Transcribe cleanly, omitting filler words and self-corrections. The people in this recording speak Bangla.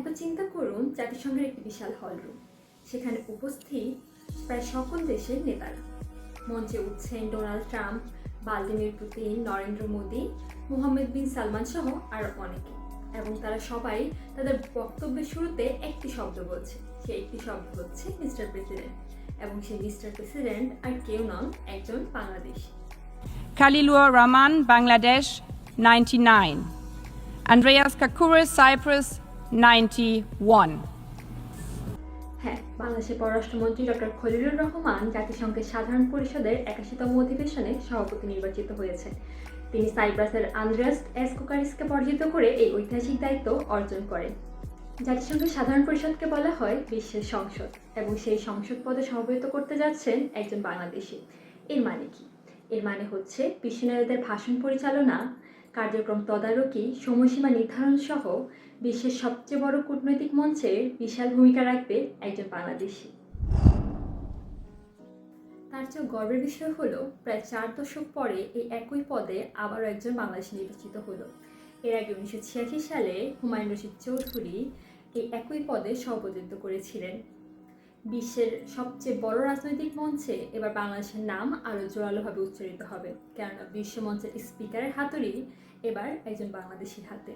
একবার চিন্তা করুন জাতিসংঘের একটি বিশাল হলরুম, সেখানে উপস্থিত প্রায় সকল দেশের নেতারা। মঞ্চে উঠছেন Donald Trump, Vladimir Putin, Narendra Modi, Mohammed bin Salman সহ আরও অনেকে। এবং তারা সবাই তাদের বক্তব্যের শুরুতে একটি শব্দ বলছে, সেই একটি শব্দ হচ্ছে মিস্টার প্রেসিডেন্ট। এবং সেই মিস্টার প্রেসিডেন্ট আর কেউ নন, একজন Bangladeshi. Khalilur Rahman, Bangladesh, 99. Andreas Kakouris, Cyprus, 91. হ্যাঁ, বাংলাদেশের পররাষ্ট্রমন্ত্রী ডক্টর খলিলুর রহমান জাতিসংঘের সাধারণ পরিষদের 81তম অধিবেশনে সভাপতি নির্বাচিত হয়েছেন। তিনি সাইপ্রাসের আন্দ্রেয়াস এসকোকারিসকে পরাজিত করে এই ঐতিহাসিক দায়িত্ব অর্জন করেন। জাতিসংঘের সাধারণ পরিষদকে বলা হয় বিশ্বের সংসদ, এবং সেই সংসদ পদে সভাপতিত্ব করতে যাচ্ছেন একজন বাংলাদেশী। এর মানে কি? এর মানে হচ্ছে বিশ্ব নেতাদের ভাষণ পরিচালনা, কার্যক্রম তদারকি, সময়সীমা নির্ধারণ সহ বিশ্বের সবচেয়ে বড় কূটনৈতিক মঞ্চে বিশাল ভূমিকা রাখবে একজন বাংলাদেশী। তার চেয়েও গর্বের বিষয় হলো প্রায় 4 দশক পরে এই একই পদে আবারও একজন বাংলাদেশী নির্বাচিত হলো। এর আগে 1986 সালে হুমায়ুন রশিদ চৌধুরী এই একই পদে সভাপতিত্ব করেছিলেন। বিশ্বের সবচেয়ে বড় রাজনৈতিক মঞ্চে এবার বাংলাদেশের নাম আরও জোরালোভাবে উচ্চারিত হবে, কেননা বিশ্বমঞ্চের স্পিকারের হাতুড়ি এবার একজন বাংলাদেশির হাতে।